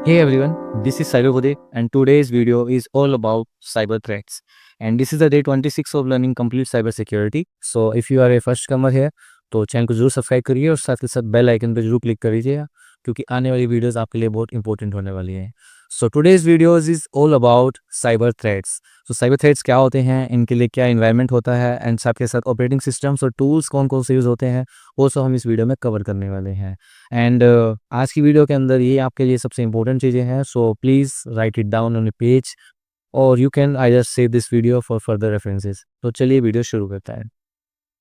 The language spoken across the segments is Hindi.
Hey everyone, this is Cyber Uday and today's video is all about cyber threats. And this is the day 26 of learning complete cyber security. So if you are a first comer here, तो चैनल को जरूर सब्सक्राइब करिए और साथ के साथ बेल आइकन पर जरूर क्लिक कर लीजिएगा क्योंकि आने वाली वीडियोस आपके लिए बहुत इंपॉर्टेंट होने वाली हैं। So today's videos is all about cyber threats. तो साइबर थ्रेट्स क्या होते हैं, इनके लिए क्या इन्वायरमेंट होता है एंड साथ के साथ ऑपरेटिंग सिस्टम्स और टूल्स कौन कौन से यूज़ होते हैं वो सब हम इस वीडियो में कवर करने वाले हैं। एंड आज की वीडियो के अंदर ये आपके लिए सबसे इंपॉर्टेंट चीज़ें हैं, so please write it down on a page और you can I just save this video for further references. तो चलिए वीडियो शुरू करता है।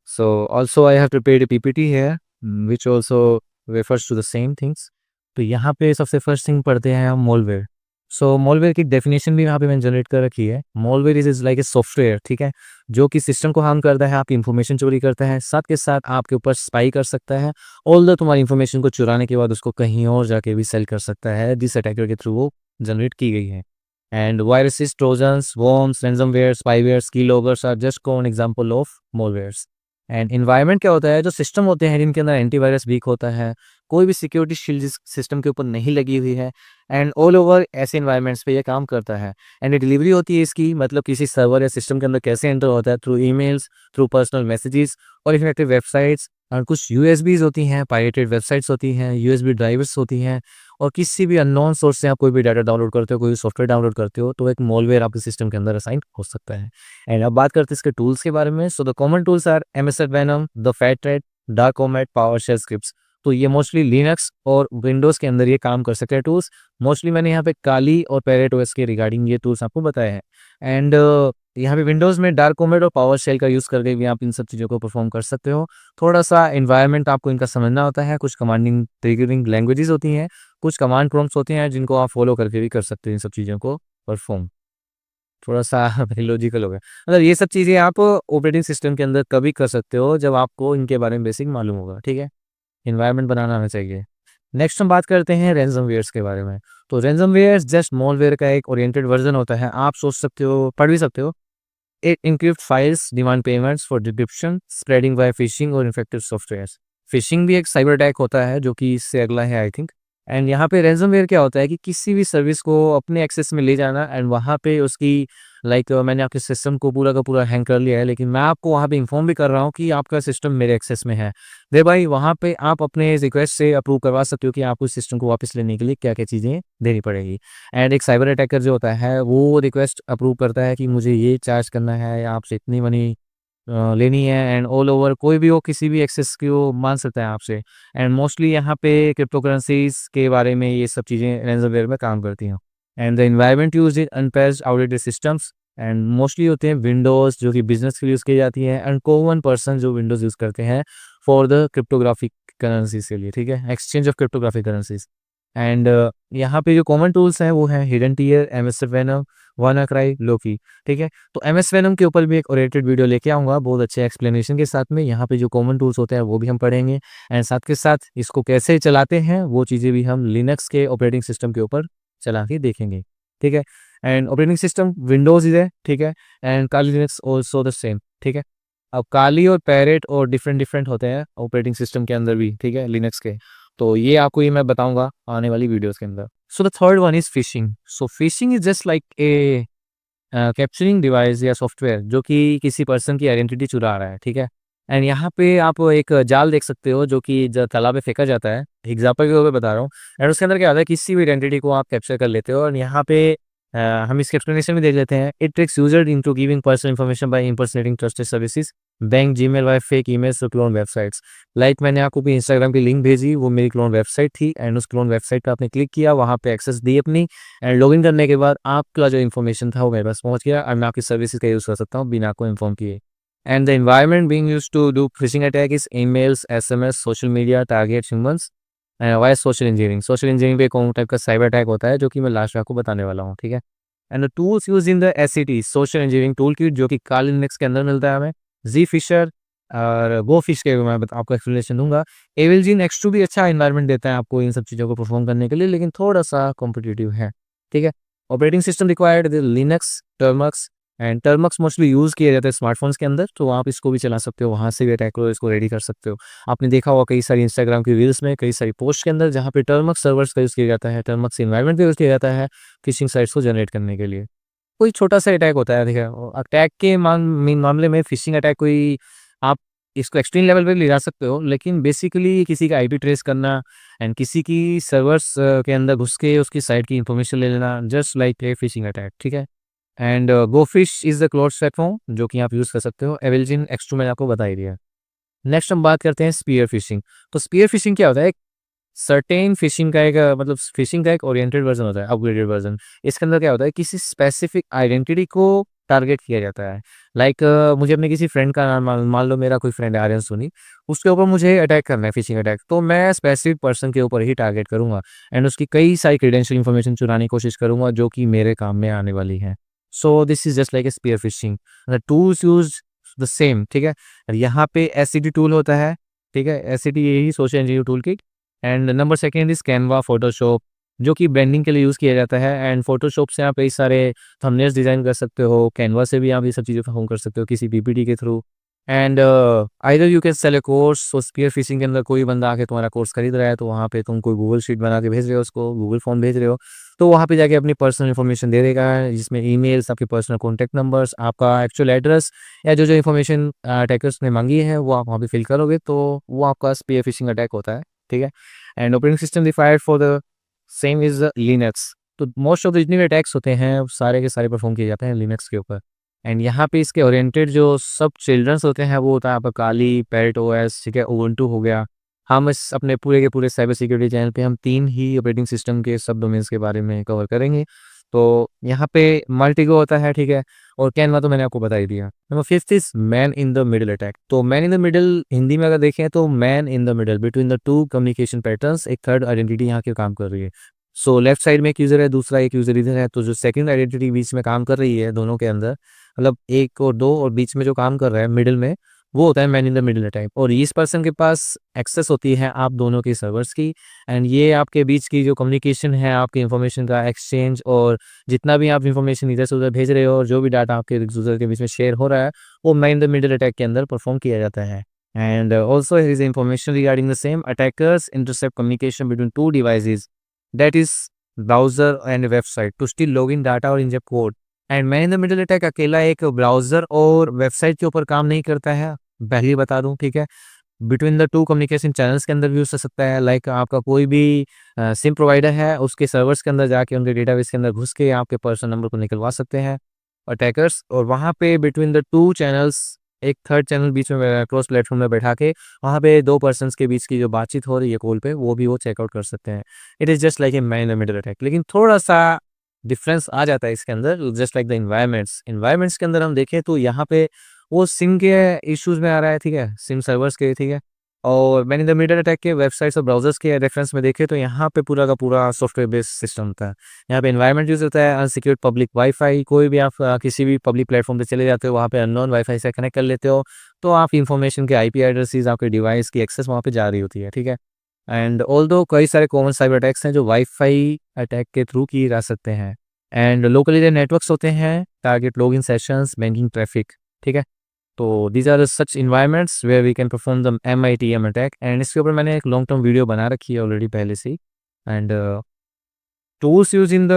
So also I have prepared a PPT है which also refers to the same things. तो यहाँ पे सबसे फर्स्ट थिंग पढ़ते हैं हम मॉलवेयर। सो मॉलवेयर की डेफिनेशन भी यहाँ पे मैंने जनरेट कर रखी है। Malware is like a software, ठीक है, जो कि सिस्टम को हार्म करता है, आपकी इन्फॉर्मेशन चोरी करता है, साथ के साथ आपके ऊपर स्पाई कर सकता है। ऑल द तुम्हारी इन्फॉर्मेशन को चुराने के बाद उसको कहीं और जाके भी सेल कर सकता है जिस अटैकर के थ्रू वो जनरेट की गई है। And viruses, trojans, worms, ransomware, spywares, keyloggers are just common example of malwares. And environment क्या होता है, जो सिस्टम होते हैं जिनके अंदर एंटीवायरस वीक होता है, कोई भी सिक्योरिटी शील्ड जिस सिस्टम के ऊपर नहीं लगी हुई है, एंड ऑल ओवर ऐसे इन्वायरमेंट्स पे ये काम करता है। एंड ये डिलीवरी होती है इसकी, मतलब किसी सर्वर या सिस्टम के अंदर कैसे एंटर होता है, through emails, through personal messages और इफेक्टिव वेबसाइट्स। और कुछ यूएसबीज होती हैं, पायरेटेड वेबसाइट्स होती हैं, यूएसबी ड्राइवर्स होती हैं, और किसी भी अननोन सोर्स से आप कोई भी डाटा डाउनलोड करते हो, कोई भी सॉफ्टवेयर डाउनलोड करते हो, तो एक मॉलवेयर आपके सिस्टम के अंदर असाइन हो सकता है। एंड अब बात करते हैं इसके टूल्स के बारे में। So the common tools are MSF venom, the fat rat, Dark Comet, PowerShell scripts. तो ये मोस्टली लिनक्स और विंडोज़ के अंदर ये काम कर सकते हैं टूल्स। मोस्टली मैंने यहाँ पे काली और पैरेट ओएस के रिगार्डिंग ये टूल्स आपको बताए हैं। एंड यहाँ पे विंडोज़ में डार्क कॉमेट और पावर शेल का यूज़ करके भी आप इन सब चीज़ों को परफॉर्म कर सकते हो। थोड़ा सा इन्वायरमेंट आपको इनका समझना होता है, कुछ कमांडिंग ट्रिगरिंग लैंग्वेजेस होती हैं, कुछ कमांड प्रॉम्प्ट्स होते हैं जिनको आप फॉलो करके भी कर सकते हो इन सब चीज़ों को परफॉर्म। थोड़ा-सा लॉजिकल हो गया। मतलब ये सब चीज़ें आप ऑपरेटिंग सिस्टम के अंदर तभी कर सकते हो जब आपको इनके बारे में बेसिक मालूम होगा, ठीक है? एनवायरनमेंट बनाना आना चाहिए। नेक्स्ट हम बात करते हैं रैनसमवेयर्स के बारे में। तो रैनसमवेयर्स जस्ट मॉलवेयर का एक ओरिएंटेड वर्ज़न होता है। आप सोच सकते हो, पढ़ भी सकते हो। It encrypt files, demand payments for decryption, spreading by phishing और इन्फेक्टेड सॉफ्टवेयर्स। फिशिंग भी एक साइबर अटैक होता है जो कि इससे अगला है आई थिंक। एंड यहाँ पे रैनसमवेयर क्या होता है कि किसी भी सर्विस को अपने एक्सेस में ले जाना एंड वहाँ पे उसकी मैंने आपके सिस्टम को पूरा का पूरा हैंग कर लिया है, लेकिन मैं आपको वहाँ पे इन्फॉर्म भी कर रहा हूँ कि आपका सिस्टम मेरे एक्सेस में है। भाई वहाँ पे आप अपने रिक्वेस्ट से अप्रूव करवा सकते हो कि आपको इस सिस्टम को वापस लेने के लिए क्या-क्या चीज़ें देनी पड़ेगी। एंड एक साइबर अटैकर जो होता है वो रिक्वेस्ट अप्रूव करता है कि मुझे ये चार्ज करना है या आपसे इतनी मनी लेनी है, एंड ऑल ओवर कोई भी हो किसी भी एक्सेस को मान सकता है आपसे। एंड मोस्टली यहाँ पे क्रिप्टो करेंसीज के बारे में ये सब चीज़ें रैनसमवेयर में काम करती हैं। And the environment used in unpatched outdated systems and mostly होते हैं विंडोज़ जो कि बिजनेस के लिए यूज़ की जाती है, एंड कॉमन पर्सन जो विंडोज़ यूज़ करते हैं फॉर द क्रिप्टोग्राफिक करेंसीज के लिए, ठीक है, exchange of cryptographic currencies. And यहाँ पे जो कॉमन टूल्स हैं वो हैं hidden tear, MSF venom, WannaCry, Locky, ठीक है। तो एमएस वेनम के ऊपर भी एक ओरिएंटेड वीडियो लेके आऊँगा बहुत अच्छे एक्सप्लेनेशन के साथ में। यहाँ पे जो कॉमन टूल्स होते हैं वो भी हम पढ़ेंगे, एंड साथ के साथ इसको कैसे चलाते हैं वो चीज़ें भी हम लिनक्स के ऑपरेटिंग सिस्टम के ऊपर चला के देखेंगे, ठीक है। एंड ऑपरेटिंग सिस्टम विंडोज़ है, ठीक है, and Kali Linux also the same, ठीक है। अब काली और पैरेट और डिफरेंट डिफरेंट होते हैं ऑपरेटिंग सिस्टम के अंदर भी, ठीक है, लिनक्स के। तो ये आपको ये मैं बताऊँगा आने वाली वीडियोज़ के अंदर। So the third one is fishing. So fishing is just like A capturing device या सॉफ्टवेयर जो कि किसी पर्सन की आइडेंटिटी चुरा रहा है, ठीक है। एंड यहाँ पे आप एक जाल देख सकते हो जो कि तालाब में फेंका जाता है, एग्जाम्पल के तौर पे बता रहा हूँ। एंड उसके अंदर क्या होता है, किसी भी आइडेंटिटी को आप कैप्चर कर लेते हो, और यहाँ पे हम इसके एक्सप्लेनेशन भी देख लेते हैं। It tricks user into giving personal information by impersonating trusted services, bank, Gmail, by fake emails और क्लोन वेबसाइट्स। मैंने आपको भी इंस्टाग्राम की लिंक भेजी, वो मेरी क्लोन वेबसाइट थी, एंड उस क्लोन वेबसाइट पे आपने क्लिक किया, वहाँ पे एक्सेस दी अपनी, एंड लॉगिन करने के बाद आपका जो इन्फॉर्मेशन था वो मेरे पास पहुंच गया, और मैं आपकी सर्विसेज का यूज़ कर सकता हूँ बिना आपको इन्फॉर्म किए। And the environment being used to do phishing attack is emails, SMS, social media, target humans, via social engineering. Social engineering पे कौन टाइप का साइबर अटैक होता है जो कि मैं लास्ट में आपको बताने वाला हूँ, ठीक है। And the tools use in the SCT social engineering tool kit जो कि काली लिनक्स के अंदर मिलता है हमें, जी फिशर और गो फिश के मैं आपको एक्सप्लेनेशन दूंगा। एविलजिन एक्स2 भी अच्छा एनवायरनमेंट देता है आपको इन सब चीज़ों को परफॉर्म करने के लिए, लेकिन थोड़ा सा कॉम्पिटिटिव है, ठीक है। Operating system required Linux, Termux, and Termux mostly use किया जाता है स्मार्टफोन्स के अंदर, तो आप इसको भी चला सकते हो, वहाँ से भी अटैक को इसको रेडी कर सकते हो। आपने देखा होगा कई सारी इंस्टाग्राम की रील्स में, कई सारी पोस्ट के अंदर जहाँ पे टर्मक्स सर्वर्स का यूज़ किया जाता है, टर्मक्स एनवायरनमेंट का यूज़ किया जाता है फिशिंग साइट्स को जनरेट करने के लिए। कोई छोटा-सा अटैक होता है, देखिए अटैक के मामले में फिशिंग अटैक कोई, आप इसको एक्सट्रीम लेवल पे ले जा सकते हो, लेकिन बेसिकली किसी का आईपी ट्रेस करना एंड किसी की सर्वर्स के अंदर घुस के उसकी साइट की इन्फॉर्मेशन ले लेना, just like a phishing attack, ठीक है? And GoPhish is the close platform जो कि आप यूज़ कर सकते हो। एविलजिन एक्स2 मैंने आपको बता ही दिया। नेक्स्ट हम बात करते हैं स्पीयर फिशिंग। तो स्पीयर फिशिंग क्या होता है? सर्टेन फिशिंग का एक मतलब फिशिंग का एक ओरिएंटेड वर्ज़न होता है, अपग्रेडेड वर्ज़न। इसके अंदर क्या होता है, किसी स्पेसिफिक आइडेंटिटी को टारगेट किया जाता है। लाइक मुझे अपने किसी फ्रेंड का नाम मान मान लो मेरा कोई फ्रेंड है आर्यन सोनी, उसके ऊपर मुझे अटैक करना है, फिशिंग अटैक, तो मैं स्पेसिफिक पर्सन के ऊपर ही टारगेट करूँगा एंड उसकी कई सारी क्रेडेंशियल इन्फॉर्मेशन चुराने की कोशिश करूँगा जो कि मेरे काम में आने वाली है। So this is just like a spear phishing. The tools used the same, ठीक है? यहाँ पे एससीटी टूल होता है, ठीक है? एससीटी यही social engineering tool kit. And number second is Canva, Photoshop, जो कि ब्रांडिंग के लिए यूज़ किया जाता है एंड फ़ोटोशॉप से आप कई सारे थंबनेल्स डिज़ाइन कर सकते हो, कैनवा से भी आप ये सब चीज़ें परफ़ॉर्म कर सकते हो किसी पीपीटी के थ्रू। And either you can sell a course. So spear phishing के अंदर कोई बंदा आके तुम्हारा कोर्स खरीद रहा है, तो वहाँ पे तुम कोई गूगल शीट बना के भेज रहे हो उसको, गूगल फॉर्म भेज रहे हो, तो वहाँ पे जाके अपनी पर्सनल इन्फॉर्मेशन दे देगा, जिसमें ईमेल्स, आपके पर्सनल कॉन्टैक्ट नंबर्स, आपका एक्चुअल एड्रेस या जो-जो इन्फॉर्मेशन अटैकर्स ने माँगी है, वो आप वहाँ पे फिल करोगे, तो वो आपका स्पीयर फिशिंग अटैक होता है, ठीक है? And operating system defined for the same is Linux. तो मोस्ट ऑफ द जितने भी अटैक्स होते हैं, वो सारे के सारे परफ़ॉर्म किए जाते हैं लिनक्स के ऊपर। एंड यहाँ पे इसके ओरिएंटेड जो सब चिल्ड्रंस होते हैं, वो होता है आपका काली, पैरेट ओएस, ठीक है? उबुंटू हो गया। हम इस अपने पूरे के पूरे साइबर सिक्योरिटी चैनल पे हम 3 ही ऑपरेटिंग सिस्टम के सब डोमेन्स के बारे में कवर करेंगे। तो यहाँ पे मल्टीगो होता है, ठीक है? और कैनवा तो मैंने आपको बता ही दिया। Number 5th is man in the middle attack. तो man in the middle Hindi में अगर देखें तो man in the middle between the 2 communication patterns, एक थर्ड आइडेंटिटी यहाँ के काम कर रही है। सो लेफ्ट साइड में एक यूज़र है, दूसरा एक यूज़र इधर है, तो जो सेकंड आइडेंटिटी बीच में काम कर रही है दोनों के अंदर, मतलब 1 और 2 और बीच में जो काम कर रहा है मिडल में, वो होता है man in the middle attack. और इस पर्सन के पास एक्सेस होती है आप दोनों के सर्वर्स की एंड ये आपके बीच की जो कम्युनिकेशन है, आपकी इन्फॉर्मेशन का एक्सचेंज और जितना भी आप इन्फॉर्मेशन इधर से उधर भेज रहे हो और जो भी डाटा आपके यूज़र के बीच में शेयर हो रहा है, वो man in the middle attack के अंदर परफॉर्म किया जाता है। And also here is information regarding the same attackers intercept communication between 2 devices, that is browser and website to steal login data और inject code. And man in the middle attack अकेला एक ब्राउज़र और वेबसाइट के ऊपर काम नहीं करता है, पहले ही बता दूँ, ठीक है? बिटवीन द 2 कम्युनिकेशन चैनल्स के अंदर भी यूज़ कर सकता है, लाइक आपका कोई भी सिम प्रोवाइडर है, उसके सर्वर्स के अंदर जाके उनके डेटाबेस के अंदर घुस के आपके पर्सनल नंबर को निकलवा सकते हैं अटैकर्स। और वहाँ पे बिटवीन द 2 चैनल्स एक थर्ड चैनल बीच में क्रॉस प्लेटफ़ॉर्म में बैठा के वहाँ पे 2 पर्सन्स के बीच की जो बातचीत हो रही है कॉल पे, वो भी वो चेकआउट कर सकते हैं। It is just like a man in the middle attack, लेकिन थोड़ा-सा डिफरेंस आ जाता है इसके अंदर, जस्ट लाइक द एनवायरनमेंट्स के अंदर हम देखें तो यहाँ पे वो सिम के इश्यूज़ में आ रहा है, ठीक है? सिम सर्वर्स के, ठीक है? और man in the middle attack के वेबसाइट्स और ब्राउज़र्स के रेफरेंस में देखें तो यहाँ पे पूरा का पूरा सॉफ्टवेयर बेस्ड सिस्टम होता है। यहाँ पे एनवायरनमेंट यूज़ होता है अनसिक्योर्ड पब्लिक वाईफ़ाई, कोई भी आप किसी भी पब्लिक प्लेटफ़ॉर्म पे चले जाते हो, वहाँ पे अननोन वाईफ़ाई से कनेक्ट कर लेते हो, तो आप इन्फॉर्मेशन के आईपी एड्रेसेस, आपके डिवाइस की एक्सेस वहाँ पे जा रही होती है, ठीक है? एंड ऑल्दो कई सारे कॉमन साइबर अटैक्स हैं जो वाईफ़ाई अटैक के थ्रू किए जा सकते हैं। एंड लोकल एरिया नेटवर्क्स होते हैं, target login sessions, banking traffic, ठीक है? तो these are such environments where we can perform the MITM attack and इसके ऊपर मैंने एक लॉन्ग टर्म वीडियो बना रखी है ऑलरेडी पहले से ही। And tools use in the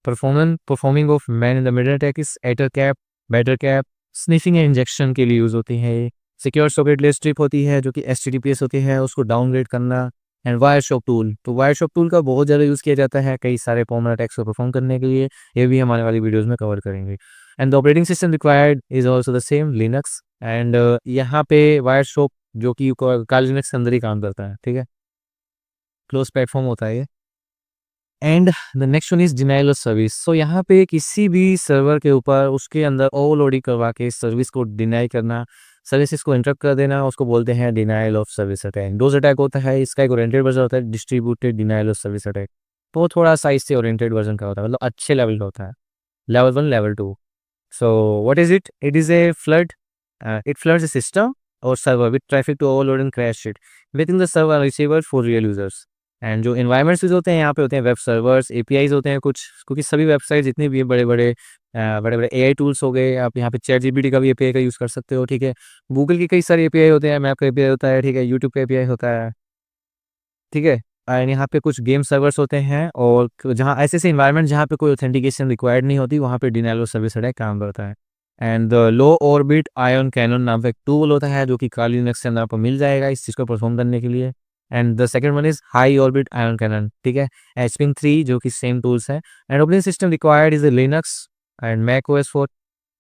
performing of man in the middle attack is Ettercap, Bettercap, sniffing and injection के लिए यूज़ होती है ये। सिक्योर सॉकेट लिस्ट स्ट्रिप होती है जो कि एचटीटीपीएस होती है, उसको डाउनग्रेड करना। एंड वायरशॉक टूल, तो वायरशॉक टूल का बहुत ज़्यादा यूज़ किया जाता है कई सारे कॉमन अटैक्स को परफॉर्म करने के लिए, ये भी हम आने वाली वीडियोज़ में कवर करेंगे। And the operating system required is also the same Linux. And यहाँ पे वायरशॉक जो कि काली लिनक्स के अंदर ही काम करता है, ठीक है? क्लोज़ प्लेटफ़ॉर्म होता है ये। And the next one is denial of service. So यहाँ पे किसी भी सर्वर के ऊपर उसके अंदर ओवरलोडिंग करवा के सर्विस को डिनाई करना, सर्विसेज को इंटरप्ट कर देना, उसको बोलते हैं denial of service attack. Dose attack होता है, इसका एक ओरिएंटेड वर्जन होता है distributed denial of service attack. तो वो थोड़ा-सा इससे ओरिएंटेड वर्जन का होता है, मतलब अच्छे लेवल का होता है। Level 1, level 2। So what is it? It is a flood. It floods the system or server with traffic to overload and crash it within the server receiver for real users. And जो एनवायरनमेंट्स होते हैं यहाँ पे होते हैं वेब सर्वर्स, एपीआईज होते हैं कुछ, क्योंकि सभी वेबसाइट जितनी भी बड़े बड़े एआई टूल्स हो गए, आप यहाँ पे चैट जीपीटी का भी एपीआई का यूज़ कर सकते हो, ठीक है। गूगल के कई सारे एपीआई होते हैं, मैप का एपीआई होता है, ठीक है, यूट्यूब का एपीआई होता है, ठीक है। एंड यहाँ पे कुछ गेम सर्वर्स होते हैं, और जहाँ ऐसे ऐसे इन्वायरमेंट जहाँ पे कोई ऑथेंटिकेशन रिक्वायर्ड नहीं होती, वहाँ पे डिनाइल ऑफ सर्विस अटैक काम करता है। And low orbit ion cannon नाम का एक टूल होता है जो कि काली लिनक्स के अंदर आपको मिल जाएगा इस चीज़ को परफॉर्म करने के लिए। And the second one is high orbit ion cannon, ठीक है, एचपिंग 3 जो कि सेम टूल्स है। And operating system required is Linux and Mac OS for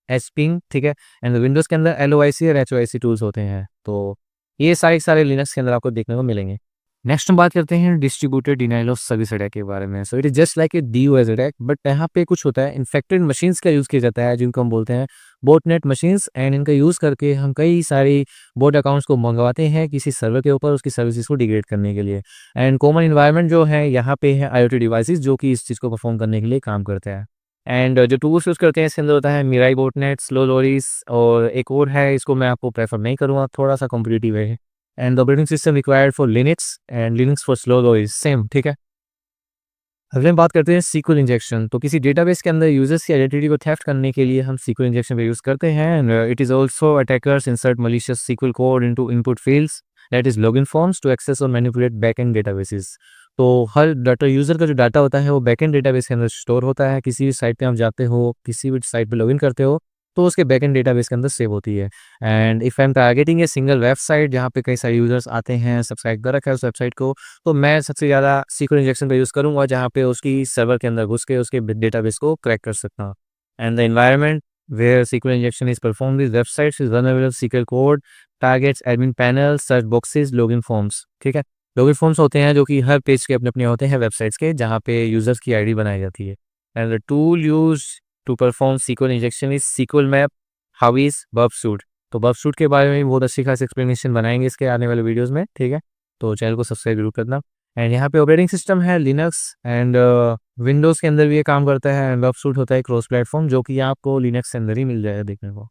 hping, ठीक है। एंड विंडोज़ के अंदर एलओआईसी और एचओआईसी टूल्स होते हैं, तो ये सारे लिनक्स के अंदर आपको देखने को मिलेंगे। नेक्स्ट हम बात करते हैं distributed denial of service attack के बारे में। So it is just like A DOS attack, but यहाँ पे कुछ होता है, इन्फेक्टेड मशीन्स का यूज़ किया जाता है जिनको हम बोलते हैं बोटनेट मशीन्स, एंड इनका यूज़ करके हम कई सारी बोट अकाउंट्स को मंगवाते हैं किसी सर्वर के ऊपर उसकी सर्विसेज को डिग्रेड करने के लिए। एंड कॉमन इन्वायरमेंट जो है यहाँ पे है IoT डिवाइसेस जो कि इस चीज़ को परफॉर्म करने के लिए काम करते हैं। एंड जो टूल्स यूज़ करते हैं इसके अंदर होता है मिराई बोटनेट, स्लो लोरिस, और एक और है, इसको मैं आपको प्रेफर नहीं करूँगा, थोड़ा सा कॉम्पिटिटिव है। And the operating system required for Linux and Linux for slow loris, same, ठीक है। अगले हम बात करते हैं सीक्वल इंजेक्शन। तो किसी डेटाबेस के अंदर यूजर्स की आइडेंटिटी को थेफ्ट करने के लिए हम सीक्वल इंजेक्शन का यूज़ करते हैं। And it is also attackers insert malicious SQL code into input fields that is login forms to access और मैनिपुलेट बैकएंड डेटाबेसेस। तो हर डाटा यूज़र का जो डाटा होता है वो बैकएंड डेटाबेस के अंदर स्टोर होता है। किसी भी साइट पे आप जाते हो, किसी भी साइट पे लॉगिन करते हो, तो उसके बैकएंड डेटाबेस के अंदर सेव होती है। And if I am targeting a single website जहाँ पे कई सारे यूजर्स आते हैं, सब्सक्राइब कर रखा है उस वेबसाइट को, तो मैं सबसे ज़्यादा सीक्वल इंजेक्शन का यूज़ करूँगा जहाँ पे उसकी सर्वर के अंदर घुस के उसके डेटाबेस को क्रैक कर सकता हूँ। And the environment where SQL injection is perform this websites is run SQL code targets admin panel search boxes login forms, ठीक है। लॉगिन फॉर्म्स होते हैं जो कि हर पेज के अपने अपने होते हैं वेबसाइट्स के, जहाँ पे यूजर्स की आईडी बनाई जाती है। And the tool use to perform SQL injection is SQL map Havij Burp Suite. तो बर्बसूट के बारे में बहुत अच्छी खासी एक्सप्लेनेशन बनाएंगे इसके आने वाले वीडियोस में, ठीक है। तो चैनल को सब्सक्राइब जरूर करना। एंड यहाँ पे ऑपरेटिंग सिस्टम है लिनक्स, एंड विंडोज़ के अंदर भी ये काम करता है। एंड बर्बसूट होता है क्रॉस प्लेटफॉर्म जो कि आपको लिनक्स के अंदर ही मिल जाएगा देखने को।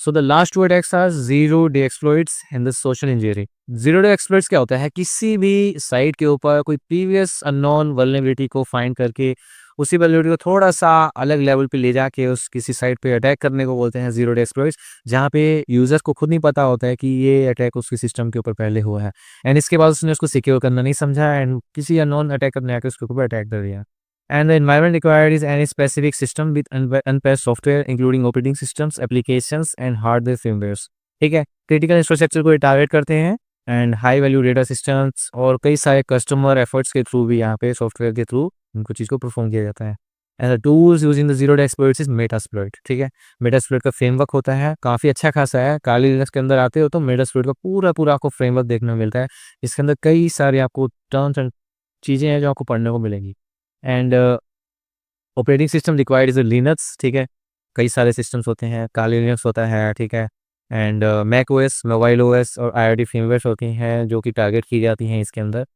So the last two attacks are zero day exploits and the social engineering. Zero day exploits क्या होता है, किसी भी साइट के ऊपर कोई प्रीवियस अननोन वल्नरेबिलिटी को फाइंड करके उसी वल्नरेबिलिटी को थोड़ा सा अलग लेवल पे ले जाके उस किसी साइट पे अटैक करने को बोलते हैं जीरो डे एक्सप्लॉइट्स, जहाँ पे यूजर्स को खुद नहीं पता होता है कि ये अटैक उसके सिस्टम के ऊपर पहले हुआ है, एंड इसके बाद उसने उसको सिक्योर करना नहीं समझा एंड किसी अननोन अटैकर ने आकर उसके ऊपर अटैक कर दिया। And the environment required is any specific system with unpaired software including operating systems, applications and hardware firmwares, ठीक है। क्रिटिकल इंफ्रास्ट्रक्चर को टारगेट करते हैं, and high value data systems और कई सारे कस्टमर एफर्ट्स के थ्रू भी यहाँ पे सॉफ्टवेयर के थ्रू उनको चीज़ को परफॉर्म किया जाता है। And the tools using the zero day exploits is Metasploit, ठीक है। मेटास्प्लॉइट का फ्रेमवर्क होता है, काफ़ी अच्छा खासा है। काली लिनक्स के अंदर आते हो तो मेटास्प्लॉइट का पूरा पूरा आपको फ्रेमवर्क देखने को मिलता है। इसके अंदर कई सारे आपको टर्म्स एंड चीज़ें हैं जो आपको पढ़ने को मिलेंगी। And operating system required is Linux, ठीक है। कई सारे सिस्टम्स होते हैं, काली लिनक्स होता है, ठीक है। And Mac OS, mobile OS और IoT फर्मवेयर्स होती हैं जो कि टारगेट की जाती हैं इसके अंदर।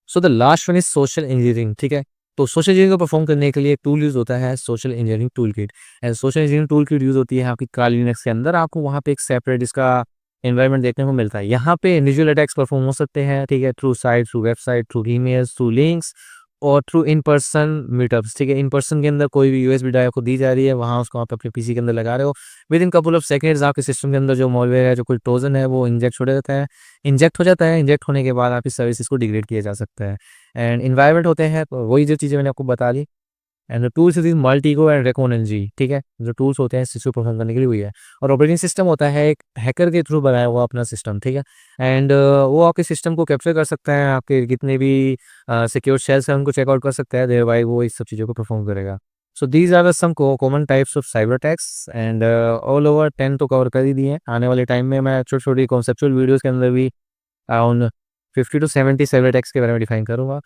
सो the last one is social engineering, ठीक है। तो सोशल इंजीनियरिंग को परफॉर्म करने के लिए एक टूल यूज़ होता है social engineering tool kit. And social engineering tool kit use होती है आपकी काली लिनक्स के अंदर, आपको वहाँ पे एक सेपरेट इसका एनवायरनमेंट देखने को मिलता है। यहाँ पे इंडिविजुअल अटैक्स परफॉर्म हो सकते हैं, ठीक है, through site, through website, through emails, through links और थ्रू इन पर्सन मीटअप्स, ठीक है। इन पर्सन के अंदर कोई भी यूएसबी ड्राइव को दी जा रही है, वहाँ उसको आप अपने पीसी के अंदर लगा रहे हो, with in couple of seconds आपके सिस्टम के अंदर जो मॉलवेयर है, जो कोई ट्रोजन है, वो इंजेक्ट हो जाता है। इंजेक्ट होने के बाद आपकी सर्विसेज को डिग्रेड किया जा सकता है। एंड इन्वायरमेंट होते हैं, तो वही जो चीज़ें मैंने आपको बता दी। And the tools is Maltego and recon NG, ठीक है। जो टूल्स होते हैं सिस्टम परफॉर्म करने के लिए वही है। और ऑपरेटिंग सिस्टम होता है एक हैकर के थ्रू बनाया हुआ अपना सिस्टम, ठीक है। एंड वो आपके सिस्टम को कैप्चर कर सकता है, आपके कितने भी सिक्योर शेल्स हैं उनको चेकआउट कर सकता है, देयर बाय वो इस सब चीज़ों को परफॉर्म करेगा। So these are the some common types of cyber attacks, and all over 10 तो कवर कर ही दिए। आने वाले टाइम में मैं छोटी छोटी कॉन्सेप्चुअल वीडियोज़ के अंदर भी अराउंड 50 to 70 साइबर अटैक्स के बारे में डिफाइन करूँगा।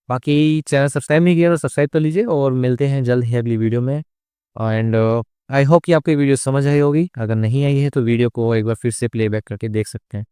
बाकी चैनल सब्सक्राइब नहीं किया तो सब्सक्राइब कर लीजिए, और मिलते हैं जल्द ही अगली वीडियो में। एंड आई होप कि आपको ये वीडियो समझ आई होगी। अगर नहीं आई है तो वीडियो को एक बार फिर से प्लेबैक करके देख सकते हैं।